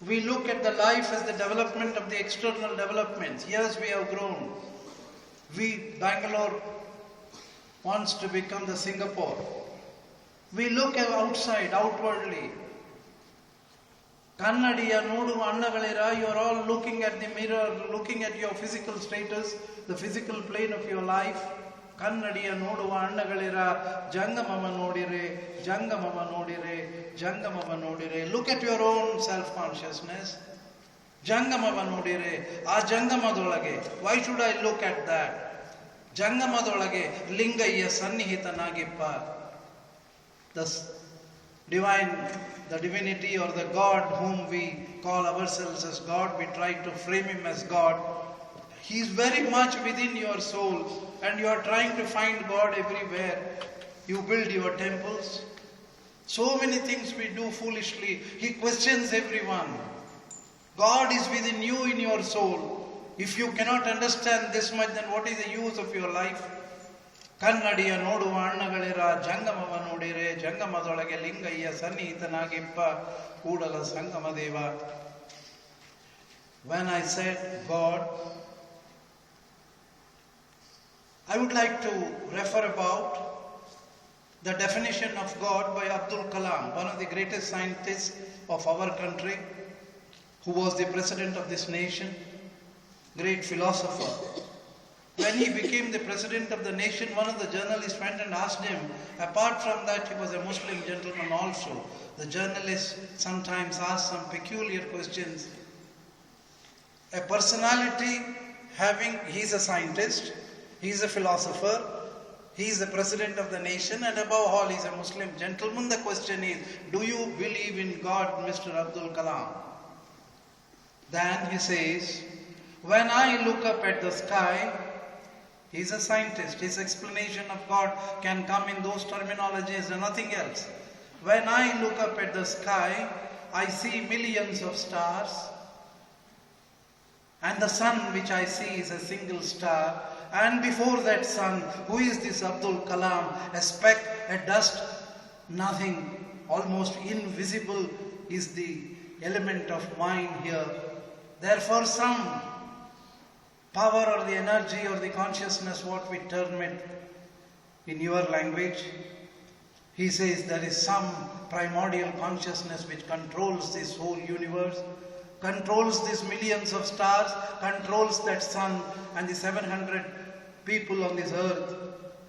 We look at the life as the development of the external developments. Yes, we have grown. Bangalore wants to become the Singapore. We look outside, outwardly. Kannadiya noduva annagalira, you are all looking at the mirror, looking at your physical status, the physical plane of your life. Kannadiya noduva annagalira, jangamava nodire, jangamava nodire, jangamava nodire. Look at your own self-consciousness. Jangamava nodire, a jangamadolage. Why should I look at that? Jangamadolage, lingayya sannihitanagipa. The divinity or the God whom we call ourselves as God, we try to frame him as God. He is very much within your soul and you are trying to find God everywhere. You build your temples. So many things we do foolishly. He questions everyone. God is within you in your soul. If you cannot understand this much, then what is the use of your life? Kannadiya noduva annagalira, jangamava nodire, jangamadolage lingayya sannihitanagipa, kudala sangamadeva. When I said God, I would like to refer about the definition of God by Abdul Kalam, one of the greatest scientists of our country, who was the president of this nation, great philosopher. When he became the president of the nation, one of the journalists went and asked him, apart from that he was a Muslim gentleman also. The journalist sometimes asks some peculiar questions. A personality he's a scientist, he's a philosopher, he's the president of the nation, and above all he's a Muslim gentleman. The question is, do you believe in God, Mr. Abdul Kalam? Then he says, when I look up at the sky, he's a scientist. His explanation of God can come in those terminologies and nothing else. When I look up at the sky, I see millions of stars. And the sun which I see is a single star. And before that sun, who is this Abdul Kalam? A speck, a dust, nothing. Almost invisible is the element of mind here. Therefore some power or the energy or the consciousness, what we term it in your language, he says there is some primordial consciousness which controls this whole universe, controls these millions of stars, controls that sun and the 700 people on this earth.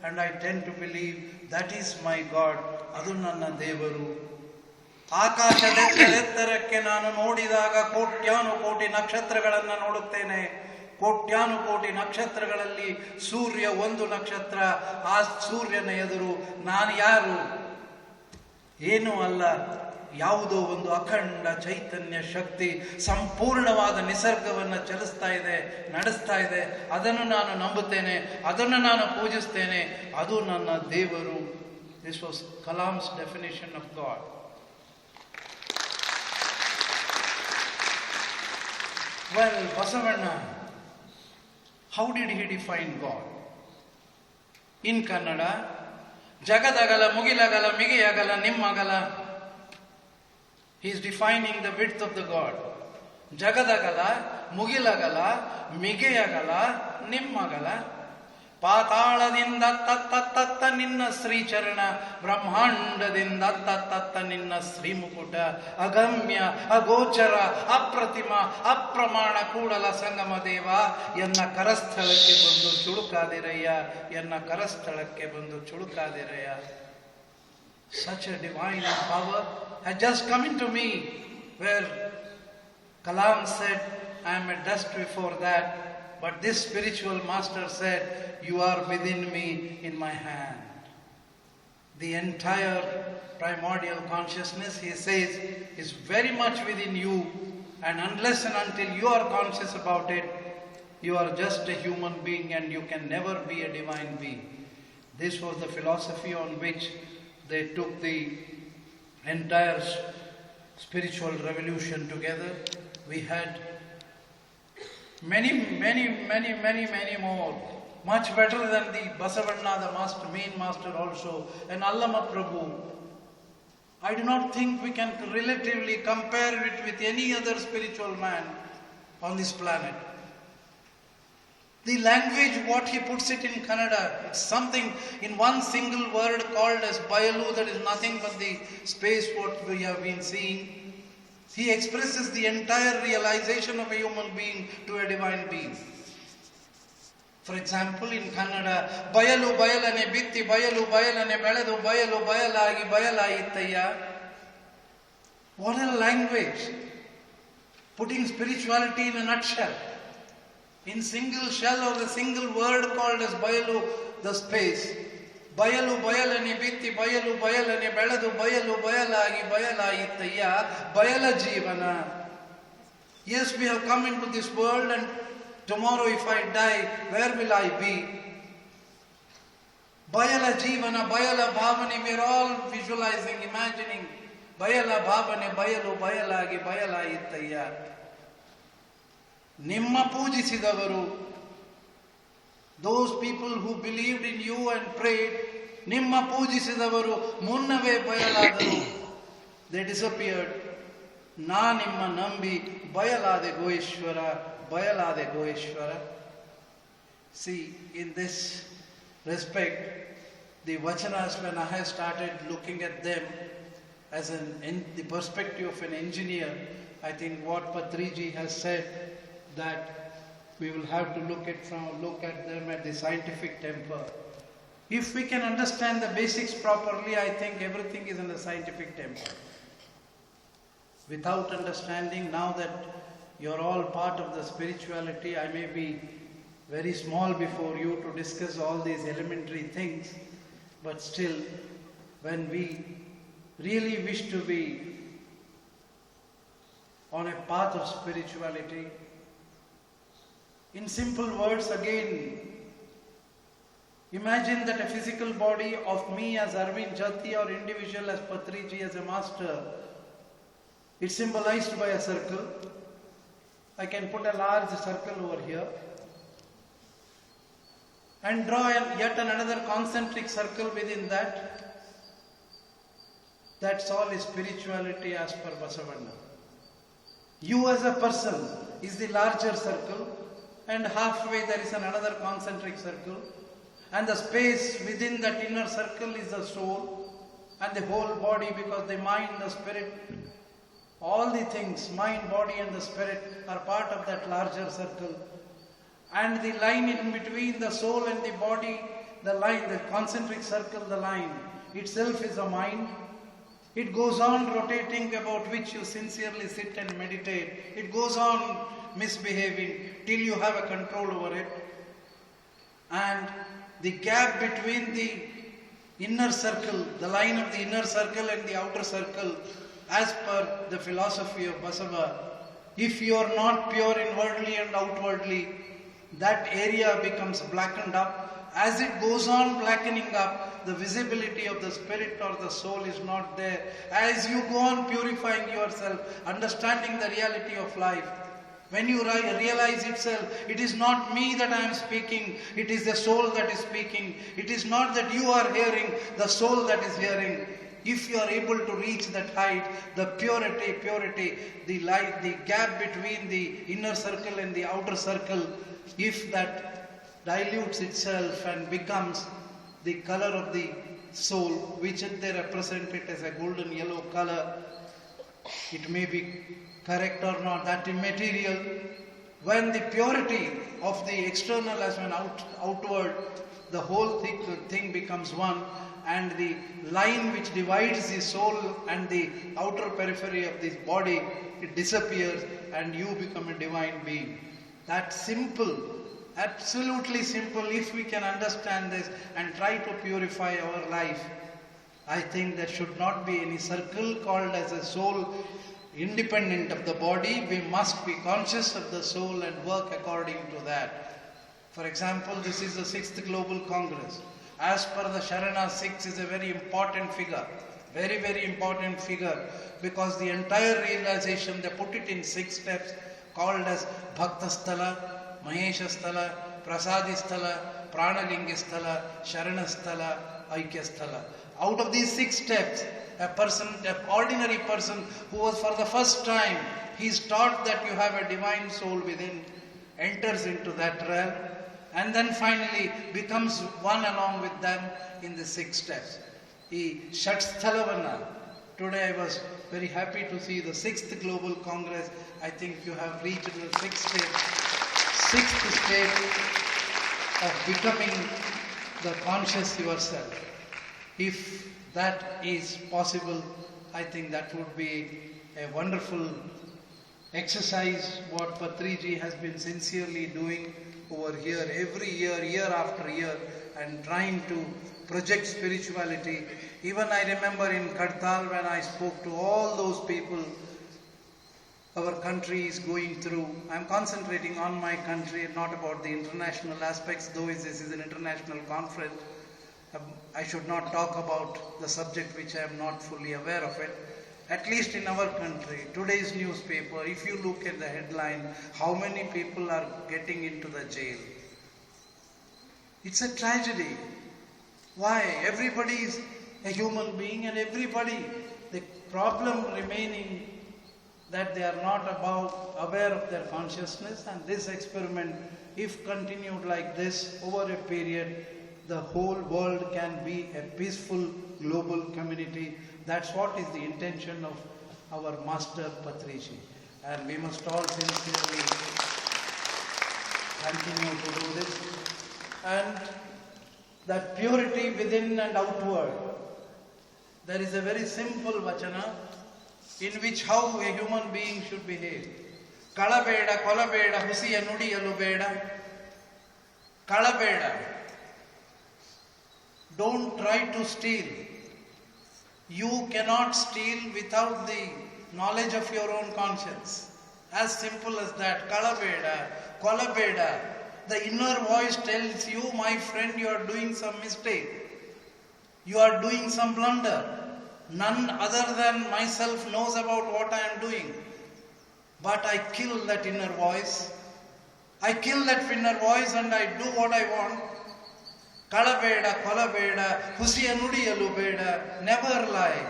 And I tend to believe that is my God, adu nanna devaru. ಆಕಾಶದೆತ್ತರೆತ್ತರಕ್ಕೆ ನಾನು ನೋಡಿದಾಗ ಕೋಟ್ಯಾನು ಕೋಟಿ ನಕ್ಷತ್ರಗಳನ್ನು ನೋಡುತ್ತೇನೆ. ಕೋಟ್ಯಾನು ಕೋಟಿ ನಕ್ಷತ್ರಗಳಲ್ಲಿ ಸೂರ್ಯ ಒಂದು ನಕ್ಷತ್ರ. ಆ ಸೂರ್ಯನ ಎದುರು ನಾನು ಯಾರು? ಏನೂ ಅಲ್ಲ, ಯಾವುದೋ ಒಂದು ಅಖಂಡ ಚೈತನ್ಯ ಶಕ್ತಿ ಸಂಪೂರ್ಣವಾದ ನಿಸರ್ಗವನ್ನು ಚಲಿಸ್ತಾ ಇದೆ, ನಡೆಸ್ತಾ ಇದೆ. ಅದನ್ನು ನಾನು ನಂಬುತ್ತೇನೆ, ಅದನ್ನು ನಾನು ಪೂಜಿಸ್ತೇನೆ, ಅದು ನನ್ನ ದೇವರು. This was Kalam's definition of God. Well, Basavanna, how did he define God? In Kannada, Jagadagala, Mugilagala, Migiyagala, Nimmagala. He is defining the width of the God. Jagadagala, Mugilagala, Migiyagala, Nimmagala. ಪಾತಾಳದಿಂದ ತತ್ತ ನಿನ್ನ ಶ್ರೀಚರಣ, ಬ್ರಹ್ಮಾಂಡದಿಂದ ತತ್ತ ನಿನ್ನ ಶ್ರೀಮುಕುಟ, ಅಗಮ್ಯ ಅಗೋಚರ ಅಪ್ರತಿಮ ಅಪ್ರಮಾಣ ಕೂಡಲ ಸಂಗಮ ದೇವ, ಎನ್ನ ಕರಸ್ಥಳಕ್ಕೆ ಬಂದು ಚುಳುಕಾದಿರಯ್ಯ, ಎನ್ನ ಕರಸ್ಥಳಕ್ಕೆ ಬಂದು ಚುಳುಕಾದಿರಯ್ಯ. Such a divine power had just come into me, where Kalam said, I am a dust before that. But this spiritual master said, you are within me in my hand. The entire primordial consciousness, he says, is very much within you. And unless and until you are conscious about it, you are just a human being and you can never be a divine being. This was the philosophy on which they took the entire spiritual revolution together. We had many more, much better than the Basavanna, the main master also, and Allama Prabhu. I do not think we can relatively compare it with any other spiritual man on this planet. The language, what he puts it in Kannada, it's something in one single word called as Bayalu, that is nothing but the space what we have been seeing. He expresses the entire realization of a human being to a divine being. For example, in Kannada, Bayalu bayalane bitti, Bayalu bayalane beledu, Bayalu bayalagi bayalayittayya. What a language! Putting spirituality in a nutshell. In single shell or the single word called as Bayalu, the space. Bayalu bayalane bitti, Bayalu bayalane beledu, Bayalu bayalagi bayalayittayya, Bayala Jivana. Yes, we have come into this world, and tomorrow if I die, where will I be? Bayala Jivana, Bayala Bhavani, we are all visualizing, imagining. Bayala Bhavane, Bayalu Bayalagi Bayalayittayya. Nimma Pujisidawaru, those people who believed in you and prayed, Nimma Pujisidawaru, Munnave Bayaladaru, they disappeared. Na Nimma Nambi, Bayalade Goeshwara, Bayalade Goeshwara. See, in this respect, the Vachanas, when I have started looking at them as the perspective of an engineer, I think what Patriji has said, that we will have to look at them at the scientific temper. If we can understand the basics properly, I think everything is in the scientific temper. Without understanding, now that you're all part of the spirituality, I may be very small before you to discuss all these elementary things, but still, when we really wish to be on a path of spirituality, in simple words again, imagine that a physical body of me as Aravind, Jatti, or individual as Patriji as a master, it's symbolized by a circle. I can put a large circle over here and draw yet another concentric circle within that. That's all is spirituality as per Basavanna. You as a person is the larger circle, and halfway there is another concentric circle, and the space within that inner circle is the soul and the whole body, because the mind, the spirit, all the things, mind, body and the spirit are part of that larger circle. And the line in between the soul and the body, the line, the concentric circle, the line itself is a mind. It goes on rotating, about which you sincerely sit and meditate. It goes on misbehaving till you have a control over it. And the gap between the inner circle, the line of the inner circle and the outer circle, as per the philosophy of Basava, if you are not pure inwardly and outwardly, that area becomes blackened up. As it goes on blackening up, the visibility of the spirit or the soul is not there. As you go on purifying yourself, understanding the reality of life, when you realize itself, it is not me that I am speaking, it is the soul that is speaking. It is not that you are hearing, the soul that is hearing. If you are able to reach that height, the purity, the light, the gap between the inner circle and the outer circle, if that dilutes itself and becomes the color of the soul, which they represent it as a golden yellow color, it may be correct or not, that immaterial. When the purity of the external as an outward, the whole thing becomes one, and the line which divides the soul and the outer periphery of this body, it disappears and you become a divine being. That's simple, absolutely simple. If we can understand this and try to purify our life, I think there should not be any circle called as a soul independent of the body. We must be conscious of the soul and work according to that. For example, this is the 6th Global Congress. As per the Sharana, 6 is a very important figure, very, very important figure, because the entire realization, they put it in 6 steps called as Bhaktasthala, Maheshasthala, Prasadisthala, Pranalingisthala, Sharanasthala, Aikyasthala. Out of these 6 steps, a person, an ordinary person who was for the first time, he is taught that you have a divine soul within, enters into that realm, and then finally becomes one along with them in the 6 steps. He Shatsthalavana. Today I was very happy to see the 6th Global Congress. I think you have reached the 6th stage of becoming the conscious yourself. If that is possible, I think that would be a wonderful exercise what Patriji has been sincerely doing over here every year, year after year, and trying to project spirituality. Even I remember in Kartal when I spoke to all those people our country is going through. I am concentrating on my country and not about the international aspects, though this is an international conference. I should not talk about the subject which I am not fully aware of it. At least in our country, today's newspaper, if you look at the headline, how many people are getting into the jail? It's a tragedy. Why? Everybody is a human being and everybody, the problem remaining that they are not aware of their consciousness, and this experiment, if continued like this over a period, the whole world can be a peaceful global community. That's what is the intention of our master Patriji. And we must all sincerely continue to do this. And that purity within and outward. There is a very simple vachana in which how a human being should behave. Kalabeda, kolabeda, husiya nudiyalu beda. Kalabeda. Don't try to steal. You cannot steal without the knowledge of your own conscience. As simple as that. Kalabeda, kolabeda. The inner voice tells you, my friend, you are doing some mistake. You are doing some blunder. None other than myself knows about what I am doing. But I kill that inner voice. I kill that inner voice and I do what I want. Kalabeda, kolabeda, husiya nudiyalu beda. Never lie.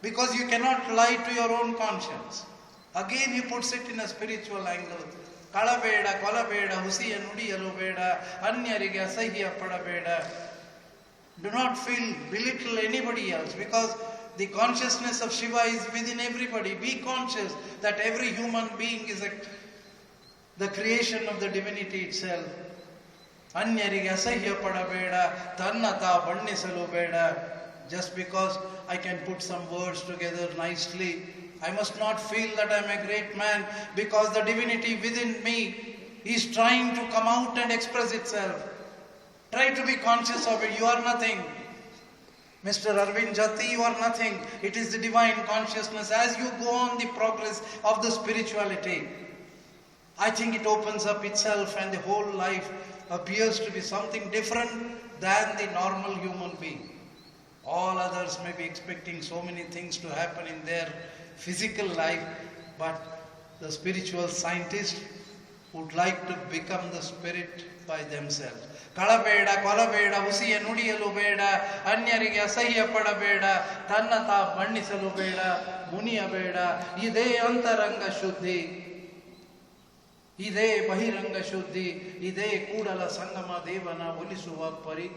Because you cannot lie to your own conscience. Again he puts it in a spiritual angle. Kalabeda, kolabeda, husiya nudiyalu beda. Anyarige asahya padabeda. Do not belittle anybody else, because the consciousness of Shiva is within everybody. Be conscious that every human being is the creation of the divinity itself. Anyarige asahya padabeda, tannata bannisalu beda. Just because I can put some words together nicely, I must not feel that I am a great man, because the divinity within me is trying to come out and express itself. Try to be conscious of it. You are nothing. Mr. Aravind, Jatti, you are nothing. It is the divine consciousness. As you go on the progress of the spirituality, I think it opens up itself and the whole life appears to be something different than the normal human being. All others may be expecting so many things to happen in their physical life, but the spiritual scientist would like to become the spirit by themselves. Kalabeda, kolabeda, husiya nudiyalu beda, anyarige asahya padabeda, tannata bannisalu beda, muniya beda, ide antaranga shuddhi, ide bahiranga shuddhi, ide kudala sangama devana ulisuva pari.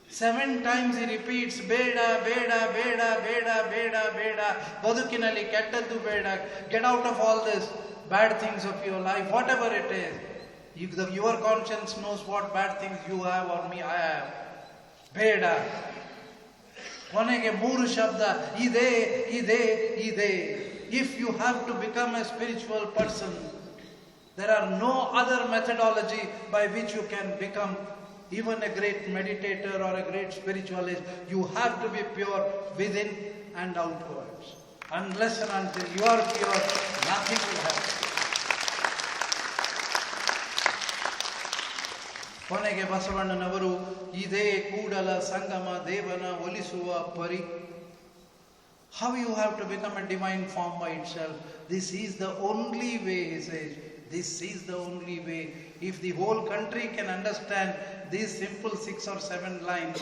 7 times he repeats, beda, beda, beda, beda, beda, beda, badukinali kettaddu beda. Get out of all this bad things of your life, whatever it is. Your conscience knows what bad things you have or me I have. Beda. Konege ಮೂರು ಶಬ್ದ ಇದೆ ಇದೆ ಇದೆ. If you have to become a spiritual person, there are no other methodology by which you can become even a great meditator or a great spiritualist. You have to be pure within and outwards. Unless and until you are pure, nothing will happen. ಕೊನೆಗೆ ಬಸವಣ್ಣನವರು ಇದೇ ಕೂಡಲ ಸಂಗಮ ದೇವನ ಒಲಿಸುವ ಪರಿ. How you have to become a divine form by itself. This is the only way, he says. This is the only way. If the whole country can understand these simple 6 or 7 lines,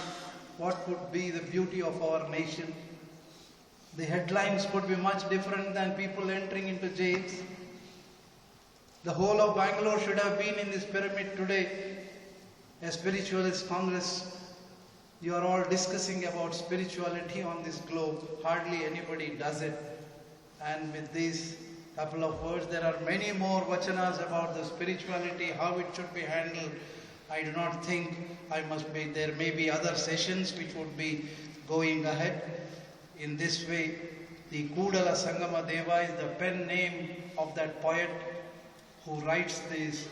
what would be the beauty of our nation? The headlines could be much different than people entering into jails. The whole of Bangalore should have been in this pyramid today. A spiritualist congress. You are all discussing about spirituality on this globe. Hardly anybody does it. And with these couple of words, there are many more vachanas about the spirituality, how it should be handled. I do not think there may be other sessions which would be going ahead. In this way, the Kudala Sangama Deva is the pen name of that poet who writes these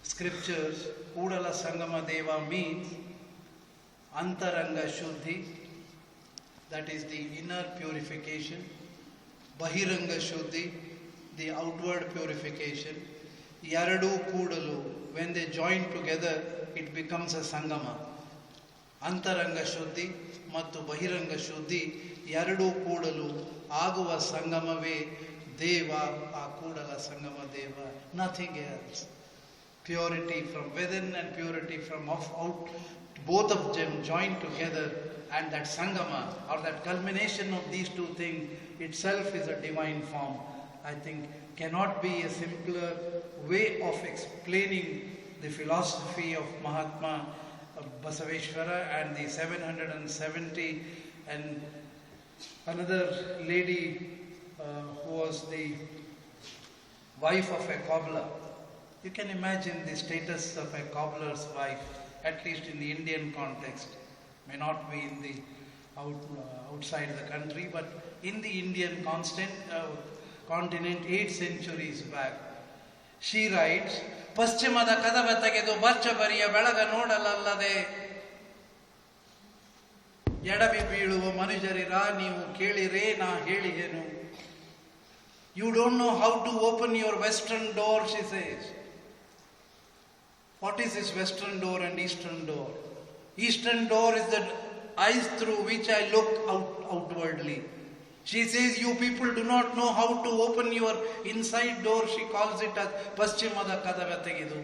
scriptures. Kudala Sangama Deva means Antaranga Shuddhi, that is the inner purification. Bahiranga Shuddhi, the outward purification. Yaradu Kudalu, when they join together, it becomes a Sangama. Antaranga Shuddhi ಮತ್ತು ಬಹಿರಂಗ ಶುದ್ಧಿ ಎರಡೂ ಕೂಡಲು ಆಗುವ ಸಂಗಮವೇ ದೇವ, ಆ Kudala Sangama Deva. Nothing else. Purity from within and purity from out, both of them join together, and that sangama or that culmination of these two things itself is a divine form. I think cannot be a simpler way of explaining the philosophy of Mahatma Basaveshwara and the 770 and another lady who was the wife of a cobbler. You can imagine the status of a cobbler's wife, at least in the Indian context. May not be in the outside the country, but in the Indian continent 8 centuries back. She writes, ಪಶ್ಚಿಮದ ಕದವ ತೆಗೆದು ಬರ್ಚಬರಿಯ ಬೆಳಗ ನೋಡಲಲ್ಲದೆ ಎಡವಿ ಬೀಳುವ ಮನುಜರಿರ ನೀವು ಕೇಳಿರೇ ನಾ ಹೇಳಿಗೆನು. You don't know how to open your western door, she says. What is this western door and eastern door? Eastern door is the eyes through which I look outwardly. She says, you people do not know how to open your inside door. She calls it as Paschimada Kadava Tegidu.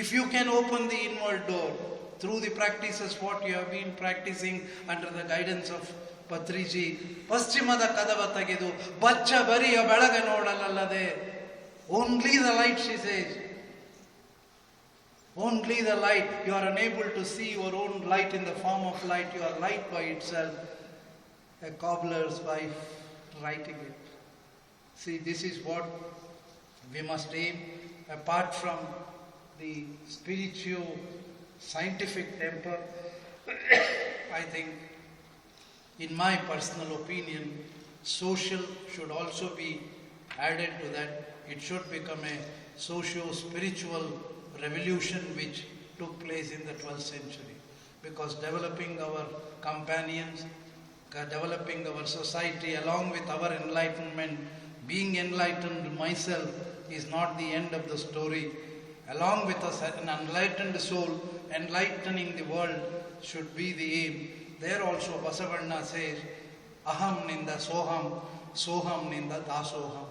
If you can open the inward door through the practices what you have been practicing under the guidance of Patriji, Paschimada Kadava Tegidu, Bacha Bariya Balaga Nodalallade. Only the light, she says. Only the light. You are unable to see your own light in the form of light. You are light by itself. A cobbler's wife writing it. See, this is what we must aim, apart from the spiritual, scientific temper. I think, in my personal opinion, social should also be added to that. It should become a socio-spiritual revolution which took place in the 12th century. Because developing our companions, developing our society along with our enlightenment, being enlightened myself is not the end of the story. Along with us, an enlightened soul, enlightening the world should be the aim. There also Basavanna says, Aham ninda soham, soham ninda dasoham.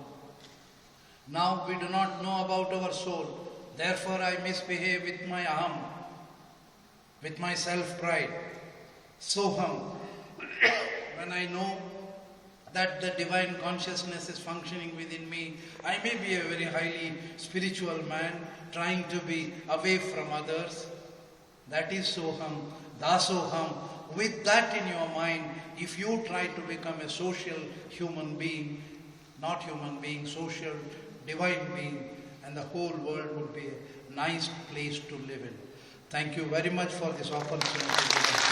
Now we do not know about our soul. Therefore I misbehave with my aham, with my self-pride. Soham. When I know that the divine consciousness is functioning within me, I may be a very highly spiritual man, trying to be away from others. That is Soham, Dasoham. With that in your mind, if you try to become a social human being, not human being, social divine being, and the whole world would be a nice place to live in. Thank you very much for this opportunity.